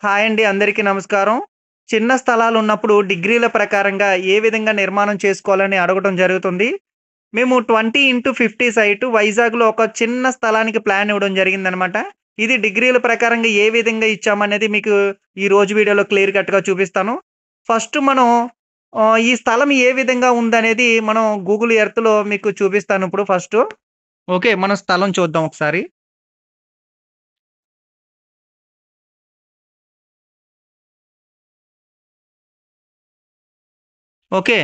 Hi అండి. అందరికీ నమస్కారం. చిన్న స్థలాలున్నప్పుడు డిగ్రీల ప్రకారంగా ఏ విధంగా నిర్మాణం చేసుకోవాలని అడగటం జరుగుతుంది. మేము 20x50 సైటు వైజాగ్‌లో ఒక చిన్న స్థలానికి ప్లాన్ ఇవ్వడం జరిగిందనమాట. ఇది డిగ్రీల ప్రకారంగా ఏ విధంగా ఇచ్చామనేది మీకు ఈ రోజు వీడియోలో క్లియర్ కట్‌గా చూపిస్తాను. ఫస్ట్ మనం ఈ స్థలం ఏ విధంగా ఉందనేది మనం గూగుల్ ఎర్త్‌లో మీకు చూపిస్తానిప్పుడు ఫస్టు. ఓకే. మనం స్థలం చూద్దాం ఒకసారి. ఓకే.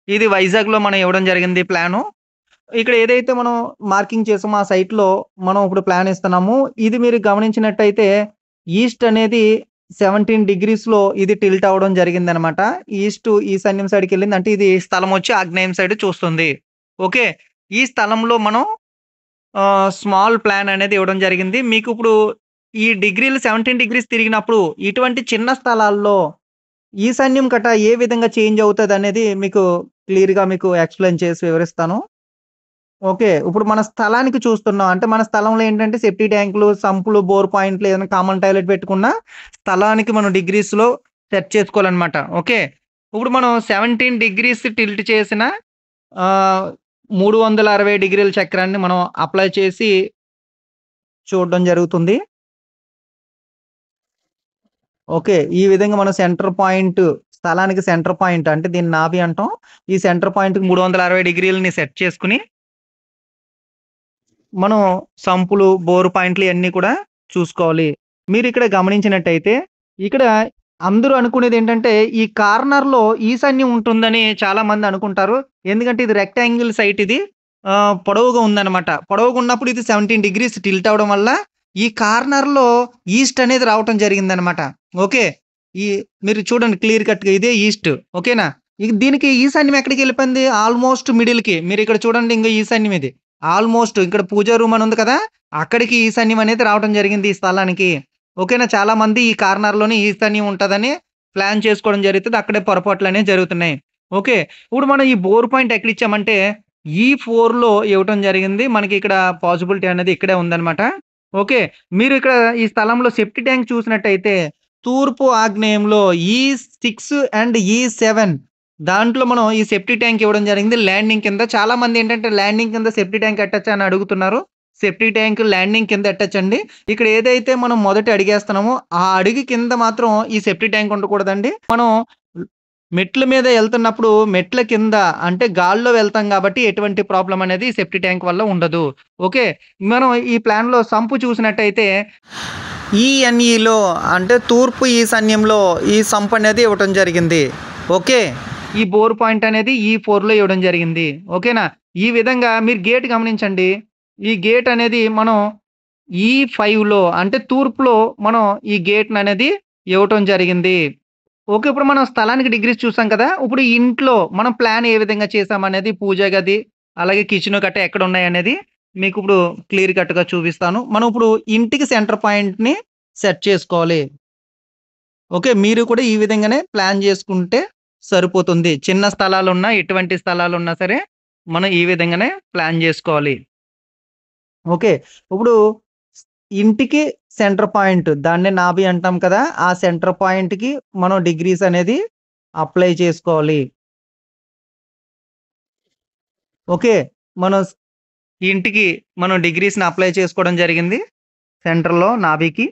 ఇది వైజాగ్‌లో మనం ఇవ్వడం జరిగింది ప్లాను. ఇక్కడ ఏదైతే మనం మార్కింగ్ చేసామో ఆ సైట్‌లో మనం ఇప్పుడు ప్లాన్ ఇస్తున్నాము. ఇది మీరు గమనించినట్టయితే ఈస్ట్ అనేది 17 డిగ్రీస్‌లో ఇది టిల్ట్ అవ్వడం జరిగిందనమాట. ఈశాన్యం సైడ్‌కెళ్ళింది. అంటే ఇది స్థలం వచ్చి ఆగ్నేయం సైడ్ చూస్తుంది. ఓకే. ఈ స్థలంలో మనం స్మాల్ ప్లాన్ అనేది ఇవ్వడం జరిగింది. మీకిప్పుడు ఈ డిగ్రీలు 17 డిగ్రీస్ తిరిగినప్పుడు ఇటువంటి చిన్న స్థలాల్లో ఈశాన్యం కట్ట ఏ విధంగా చేంజ్ అవుతదనేది మీకు క్లియర్‌గా మీకు ఎక్స్‌ప్లెయిన్ చేసి వివరిస్తాను. ఓకే. ఇప్పుడు మన స్థలానికి చూస్తున్నాం. అంటే మన స్థలంలో ఏంటంటే సెప్టీ ట్యాంకులు, సంపులు, బోర్ పాయింట్లు ఏదైనా కామన్ టాయిలెట్ పెట్టుకున్న స్థలానికి మనం డిగ్రీస్‌లో సెట్ చేసుకోవాలనమాట. ఓకే. ఇప్పుడు మనం 17 డిగ్రీస్ టిల్ట్ చేసిన ఆహ్, 360 డిగ్రీల చక్రాన్ని మనం అప్లై చేసి చూడడం జరుగుతుంది. ఓకే. ఈ విధంగా మనం సెంటర్ పాయింట్ స్థలానికి సెంటర్ పాయింట్ అంటే దీన్ని నాభి అంటాం. ఈ సెంటర్ పాయింట్‌కి 360 డిగ్రీలని సెట్ చేసుకొని మనం సంపులు, బోర్ పాయింట్లు ఇయన్నీ కూడా చూసుకోవాలి. మీరిక్కడ గమనించినట్టయితే, ఇక్కడ అందరూ అనుకునేదేంటంటే, ఈ కార్నర్‌లో ఈశాన్యం ఉంటుందని చాలామంది అనుకుంటారు. ఎందుకంటే ఇది రెక్టాంగిల్ సైట్ ఇది. పొడవుగా ఉందనమాట. పొడవుగున్నప్పుడు ఇది 17 డిగ్రీస్ టిల్ట్ అవ్వడం వల్ల, ఈ కార్నర్‌లో ఈస్ట్ అనేది రావటం జరిగిందనమాట. ఓకే. ఈ మీరు చూడండి క్లియర్ కట్‌గా ఇదే ఈస్ట్. ఓకేనా? ఇక దీనికి ఈశాన్యం ఎక్కడికెళ్ళిపోయింది? ఆల్‌మోస్ట్ మిడిల్‌కి. మీరిక్కడ చూడండి ఇంగో ఈశాన్యం ఇది. ఆల్‌మోస్ట్ ఇక్కడ పూజా రూమ్ అని ఉంది కదా! అక్కడికి ఈశాన్యం అనేది రావటం జరిగింది ఈ స్థలానికి. ఓకేనా? చాలామంది ఈ కార్నర్‌లోనే ఈశాన్యం ఉంటదని ప్లాన్ చేసుకోవడం జరుగుతది. అక్కడే పొరపాట్లనేవి జరుగుతున్నాయి. ఓకే. ఇప్పుడు మనం ఈ బోర్ పాయింట్ ఎక్కడిచ్చామంటే ఈ4లో ఇవ్వటం జరిగింది. మనకి ఇక్కడ పాజిబిలిటీ అనేది ఇక్కడే ఉందన్నమాట. ఓకే. మీరు ఇక్కడ ఈ స్థలంలో సెప్టీ ట్యాంక్ చూసినట్టయితే తూర్పు ఆగ్నేయంలో ఈ6 అండ్ ఈ7 దాంట్లో మనం ఈ సెప్టీ ట్యాంక్ ఇవ్వడం జరిగింది ల్యాండింగ్ కింద. చాలామంది ఏంటంటే ల్యాండింగ్ కింద సెప్టీ ట్యాంక్ ఎట్టచ్చా అని అడుగుతున్నారు. సెప్టీ ట్యాంక్ ల్యాండింగ్ కింద ఎట్టచ్చండి. ఇక్కడ ఏదైతే మనం మొదట అడిగేస్తున్నామో ఆ అడుగు కింద మాత్రం ఈ సెప్టీ ట్యాంక్ ఉండకూడదండి. మనం మెట్ల మీద ఎళ్తున్నప్పుడు మెట్ల కింద అంటే గాల్లో వెళ్తాం గాబట్టి ఎటువంటి ప్రాబ్లమ్ అనేది సెప్టీ ట్యాంక్ వల్ల ఉండదు. ఓకే. మనం ఈ ప్లాన్‌లో సంపు చూసినట్టయితే ఈఎన్ఈలో అంటే తూర్పు ఈశాన్యంలో ఈ సంప్ అనేది ఇవ్వటం జరిగింది. ఓకే. ఈ బోర్ పాయింట్ అనేది ఈ4లో ఇవ్వడం జరిగింది. ఓకేనా? ఈ విధంగా మీరు గేట్ గమనించండి. ఈ గేట్ అనేది మనం ఈ5లో అంటే తూర్పులో మనం ఈ గేట్‌ననేది ఇవ్వటం జరిగింది. ఓకే. ఇప్పుడు మనం స్థలానికి డిగ్రీస్ చూసాం కదా! ఇప్పుడు ఇంట్లో మనం ప్లాన్ ఏ విధంగా చేసామనేది పూజా గది, అలాగే కిచెను గట్టా ఎక్కడున్నాయనేది మీకిప్పుడు క్లియర్ కట్‌గా చూపిస్తాను. మనం ఇప్పుడు ఇంటికి సెంటర్ పాయింట్‌ని సెట్ చేసుకోవాలి. ఓకే. మీరు కూడా ఈ విధంగానే ప్లాన్ జేసుకుంటే సరిపోతుంది. చిన్న స్థలాలున్నా, ఎటువంటి స్థలాలున్నా సరే, మనం ఈ విధంగానే ప్లాన్ జేసుకోవాలి. ఓకే. ఇప్పుడు ఇంటికి సెంటర్ పాయింట్ దాన్నే నాభి అంటాం కదా! ఆ సెంటర్ పాయింట్‌కి మనం డిగ్రీస్ అనేది అప్లై చేసుకోవాలి. ఓకే. మనం ఇంటికి మనం డిగ్రీస్‌ని అప్లై చేసుకోవడం జరిగింది. సెంటర్‌లో నాభికి.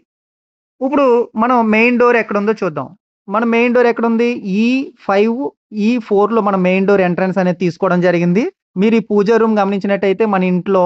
ఇప్పుడు మనం మెయిన్ డోర్ ఎక్కడుందో చూద్దాం. మన మెయిన్ డోర్ ఎక్కడుంది? ఈ5, ఈ4లో మన మెయిన్ డోర్ ఎంట్రన్స్ అనేది తీసుకోవడం జరిగింది. మీరు ఈ పూజా రూమ్ గమనించినట్టయితే మన ఇంట్లో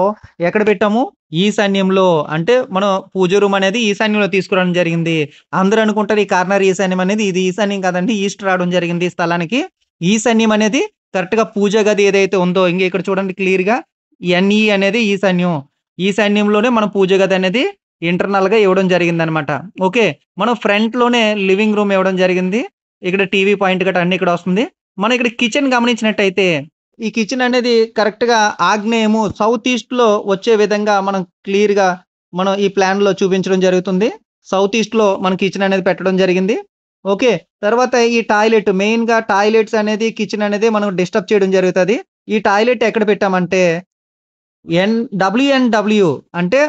ఎక్కడ పెట్టాము? ఈశాన్యంలో. అంటే మనం పూజ రూమ్ అనేది ఈశాన్యంలో తీసుకురావడం జరిగింది. అందరూ అనుకుంటారు ఈ కార్నర్ ఈశాన్యం అనేది ఇది ఈశాన్యం కాదండి. ఈస్ట్ రావడం జరిగింది ఈ స్థలానికి. ఈశాన్యం అనేది కరెక్ట్‌గా పూజా గది ఏదైతే ఉందో ఇంగ ఇక్కడ చూడండి క్లియర్‌గా ఎన్‌ఈ అనేది ఈశాన్యం. ఈశాన్యంలోనే మన పూజ గది అనేది ఇంటర్నల్‌గా ఇవ్వడం జరిగిందనమాట. ఓకే. మనం ఫ్రంట్‌లోనే లివింగ్ రూమ్ ఇవ్వడం జరిగింది. ఇక్కడ టీవీ పాయింట్ గట్టా అన్నీ ఇక్కడ వస్తుంది. మనం ఇక్కడ కిచెన్ గమనించినట్టయితే, ఈ కిచెన్ అనేది కరెక్ట్‌గా ఆగ్నేయము సౌత్ ఈస్ట్‌లో వచ్చే విధంగా మనం క్లియర్‌గా మనం ఈ ప్లాన్‌లో చూపించడం జరుగుతుంది. సౌత్ ఈస్ట్‌లో మన కిచెన్ అనేది పెట్టడం జరిగింది. ఓకే. తర్వాత ఈ టాయిలెట్ మెయిన్‌గా టాయిలెట్స్ అనేది, కిచెన్ అనేది మనం డిస్టర్బ్ చేయడం జరుగుతది. ఈ టాయిలెట్ ఎక్కడ పెట్టామంటే డబ్ల్యూఎన్‌డబ్ల్యూ అంటే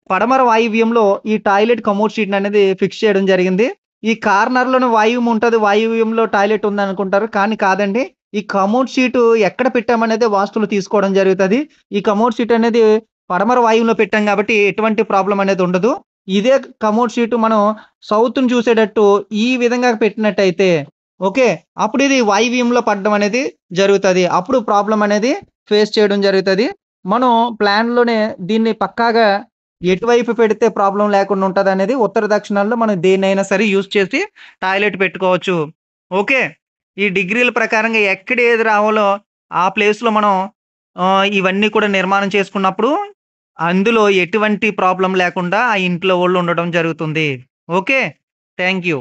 పడమర వాయువ్యంలో ఈ టాయిలెట్ కమోడ్ షీట్‌ననేది ఫిక్స్ చేయడం జరిగింది. ఈ కార్నర్‌లోనే వాయువ్యం ఉంటది. వాయువ్యంలో టాయిలెట్ ఉందనుకుంటారు. కానీ కాదండి. ఈ కమోడ్ షీటు ఎక్కడ పెట్టామనేదే వాస్తులు తీసుకోవడం జరుగుతది. ఈ కమోడ్ షీట్ అనేది పడమర వాయువులో పెట్టాం గాబట్టి ఎటువంటి ప్రాబ్లమ్ అనేది ఉండదు. ఇదే కమోడ్ షీటు మనం సౌత్‌ని చూసేటట్టు ఈ విధంగా పెట్టినట్టయితే ఓకే. అప్పుడు ఇది వాయువ్యంలో పడడం అనేది జరుగుతది. అప్పుడు ప్రాబ్లమ్ అనేది ఫేస్ చేయడం జరుగుతది. మనం ప్లాన్‌లోనే దీన్ని పక్కాగా ఎటువైపు పెడితే ప్రాబ్లమ్ లేకుండా ఉంటదనేది ఉత్తర దక్షిణాల్లో మనం దేన్నైనా సరే యూజ్ చేసి టాయిలెట్ పెట్టుకోవచ్చు. ఓకే. ఈ డిగ్రీల ప్రకారంగా ఎక్కడ ఏది రావాలో ఆ ప్లేస్‌లో మనం ఇవన్నీ కూడా నిర్మాణం చేసుకున్నప్పుడు అందులో ఎటువంటి ప్రాబ్లమ్ లేకుండా ఆ ఇంట్లో వాళ్ళు ఉండడం జరుగుతుంది. ఓకే. Thank you.